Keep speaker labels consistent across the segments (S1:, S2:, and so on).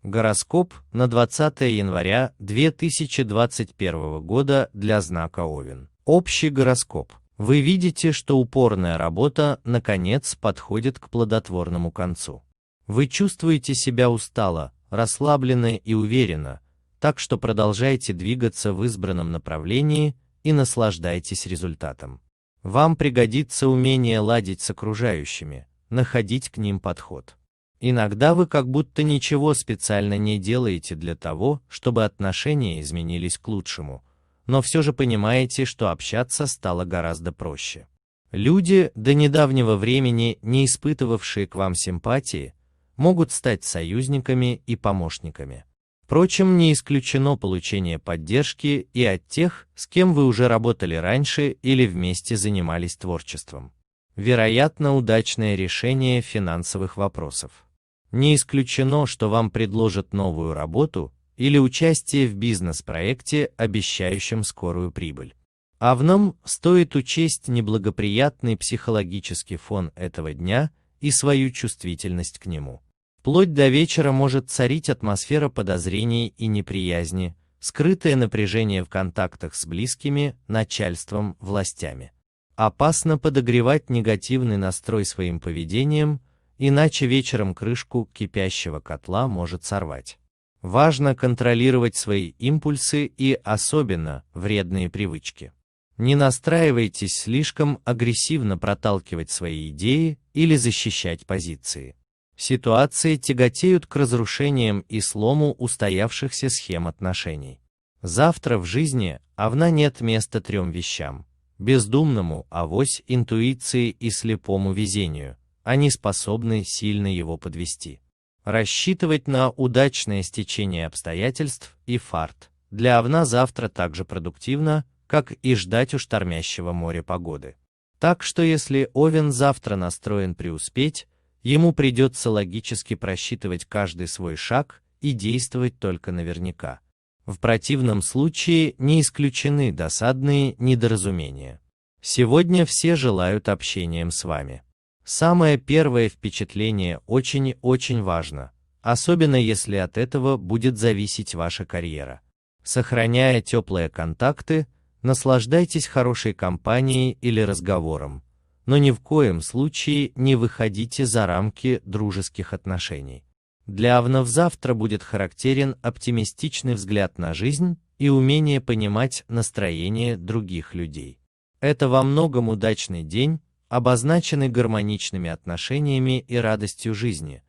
S1: Гороскоп на 20 января 2021 года для знака Овен. Общий гороскоп. Вы видите, что упорная работа наконец подходит к плодотворному концу. Вы чувствуете себя устало, расслабленно и уверенно, так что продолжайте двигаться в избранном направлении и наслаждайтесь результатом. Вам пригодится умение ладить с окружающими, находить к ним подход. Иногда вы как будто ничего специально не делаете для того, чтобы отношения изменились к лучшему, но все же понимаете, что общаться стало гораздо проще. Люди, до недавнего времени не испытывавшие к вам симпатии, могут стать союзниками и помощниками. Впрочем, не исключено получение поддержки и от тех, с кем вы уже работали раньше или вместе занимались творчеством. Вероятно, удачное решение финансовых вопросов. Не исключено, что вам предложат новую работу или участие в бизнес-проекте, обещающем скорую прибыль. Овнам стоит учесть неблагоприятный психологический фон этого дня и свою чувствительность к нему. Вплоть до вечера может царить атмосфера подозрений и неприязни, скрытое напряжение в контактах с близкими, начальством, властями. Опасно подогревать негативный настрой своим поведением, иначе вечером крышку кипящего котла может сорвать. Важно контролировать свои импульсы и особенно вредные привычки. Не настраивайтесь слишком агрессивно проталкивать свои идеи или защищать позиции. Ситуации тяготеют к разрушениям и слому устоявшихся схем отношений. Завтра в жизни овна нет места трем вещам: бездумному, авось, интуиции и слепому везению. Они способны сильно его подвести. Рассчитывать на удачное стечение обстоятельств и фарт для овна завтра так же продуктивно, как и ждать у штормящего моря погоды. Так что если Овен завтра настроен преуспеть, ему придется логически просчитывать каждый свой шаг и действовать только наверняка. В противном случае не исключены досадные недоразумения. Сегодня все желают общением с вами. Самое первое впечатление очень важно, особенно если от этого будет зависеть ваша карьера. Сохраняя теплые контакты, наслаждайтесь хорошей компанией или разговором, но ни в коем случае не выходите за рамки дружеских отношений. Для овнов завтра будет характерен оптимистичный взгляд на жизнь и умение понимать настроение других людей. Это во многом удачный день, обозначенный гармоничными отношениями и радостью жизни,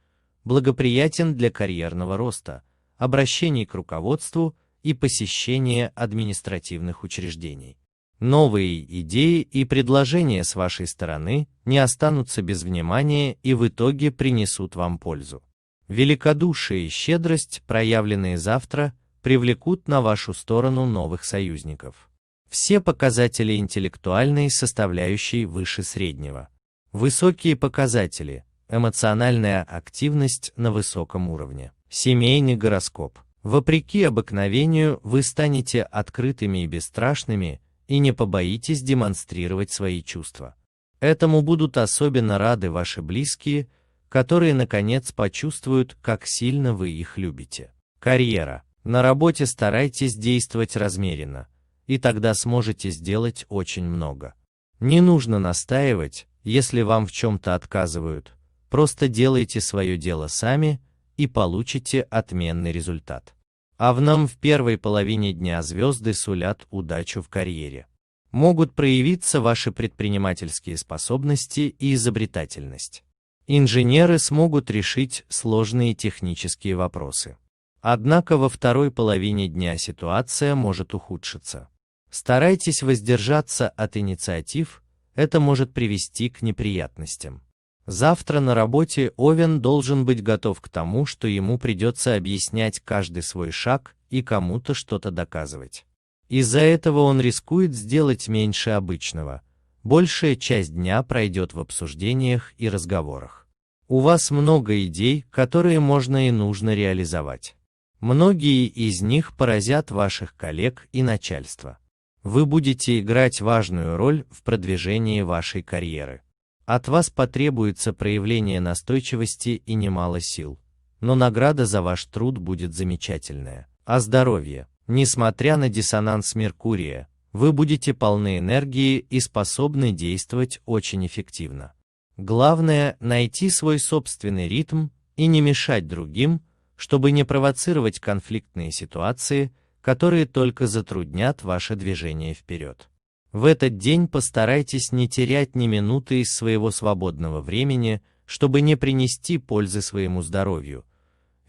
S1: благоприятен для карьерного роста, обращений к руководству и посещения административных учреждений. Новые идеи и предложения с вашей стороны не останутся без внимания и в итоге принесут вам пользу. Великодушие и щедрость, проявленные завтра, привлекут на вашу сторону новых союзников. Все показатели интеллектуальной составляющей выше среднего. Высокие показатели, эмоциональная активность на высоком уровне. Семейный гороскоп. Вопреки обыкновению вы станете открытыми и бесстрашными, и не побоитесь демонстрировать свои чувства. Этому будут особенно рады ваши близкие, которые наконец почувствуют, как сильно вы их любите. Карьера. На работе старайтесь действовать размеренно, и тогда сможете сделать очень много. Не нужно настаивать, если вам в чем-то отказывают, просто делайте свое дело сами и получите отменный результат. Овнам в первой половине дня звезды сулят удачу в карьере. Могут проявиться ваши предпринимательские способности и изобретательность. Инженеры смогут решить сложные технические вопросы. Однако во второй половине дня ситуация может ухудшиться. Старайтесь воздержаться от инициатив, это может привести к неприятностям. Завтра на работе Овен должен быть готов к тому, что ему придется объяснять каждый свой шаг и кому-то что-то доказывать. Из-за этого он рискует сделать меньше обычного. Большая часть дня пройдет в обсуждениях и разговорах. У вас много идей, которые можно и нужно реализовать. Многие из них поразят ваших коллег и начальство. Вы будете играть важную роль в продвижении вашей карьеры. От вас потребуется проявление настойчивости и немало сил. но награда за ваш труд будет замечательная. О здоровье. Несмотря на диссонанс Меркурия, вы будете полны энергии и способны действовать очень эффективно. Главное – найти свой собственный ритм и не мешать другим, чтобы не провоцировать конфликтные ситуации, которые только затруднят ваше движение вперед. В этот день постарайтесь не терять ни минуты из своего свободного времени, чтобы не принести пользы своему здоровью,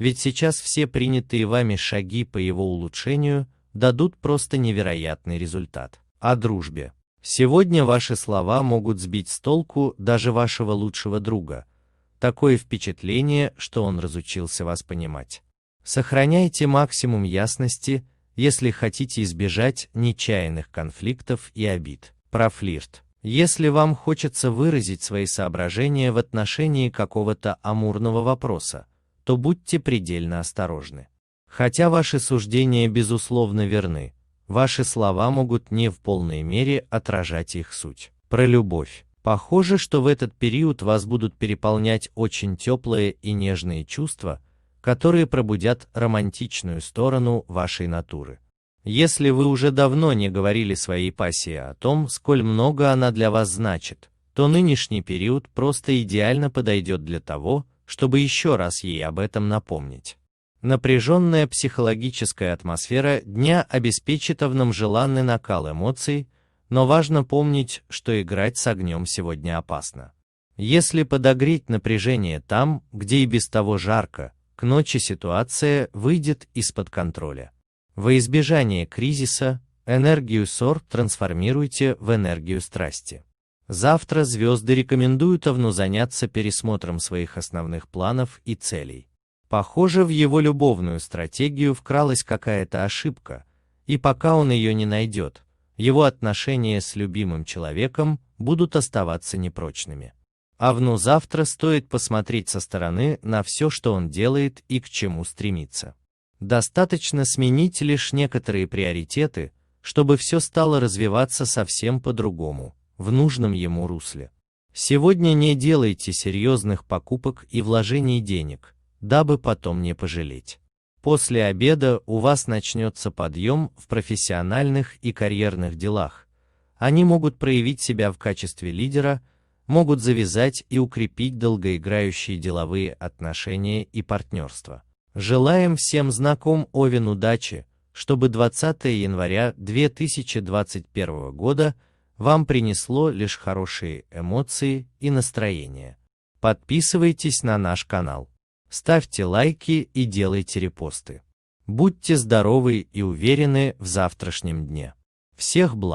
S1: ведь сейчас все принятые вами шаги по его улучшению дадут просто невероятный результат. О дружбе. Сегодня ваши слова могут сбить с толку даже вашего лучшего друга. Такое впечатление, что он разучился вас понимать. Сохраняйте максимум ясности, если хотите избежать нечаянных конфликтов и обид. Про флирт. Если вам хочется выразить свои соображения в отношении какого-то амурного вопроса, то будьте предельно осторожны. Хотя ваши суждения безусловно верны, ваши слова могут не в полной мере отражать их суть. Про любовь. Похоже, что в этот период вас будут переполнять очень теплые и нежные чувства, которые пробудят романтичную сторону вашей натуры. Если вы уже давно не говорили своей пассии о том, сколь много она для вас значит, то нынешний период просто идеально подойдет для того, чтобы еще раз ей об этом напомнить. Напряженная психологическая атмосфера дня обеспечит вам желанный накал эмоций, но важно помнить, что играть с огнем сегодня опасно. Если подогреть напряжение там, где и без того жарко, к ночи ситуация выйдет из-под контроля. Во избежание кризиса, энергию ссор трансформируйте в энергию страсти. Завтра звезды рекомендуют Овну заняться пересмотром своих основных планов и целей. Похоже, в его любовную стратегию вкралась какая-то ошибка, и пока он ее не найдет, его отношения с любимым человеком будут оставаться непрочными. Овну завтра стоит посмотреть со стороны на все, что он делает и к чему стремится. Достаточно сменить лишь некоторые приоритеты, чтобы все стало развиваться совсем по-другому, в нужном ему русле. Сегодня не делайте серьезных покупок и вложений денег, дабы потом не пожалеть. После обеда у вас начнется подъем в профессиональных и карьерных делах. Они могут проявить себя в качестве лидера, могут завязать и укрепить долгоиграющие деловые отношения и партнерства. Желаем всем знаком Овен удачи, чтобы 20 января 2021 года вам принесло лишь хорошие эмоции и настроение. Подписывайтесь на наш канал, ставьте лайки и делайте репосты. Будьте здоровы и уверены в завтрашнем дне. Всех благ!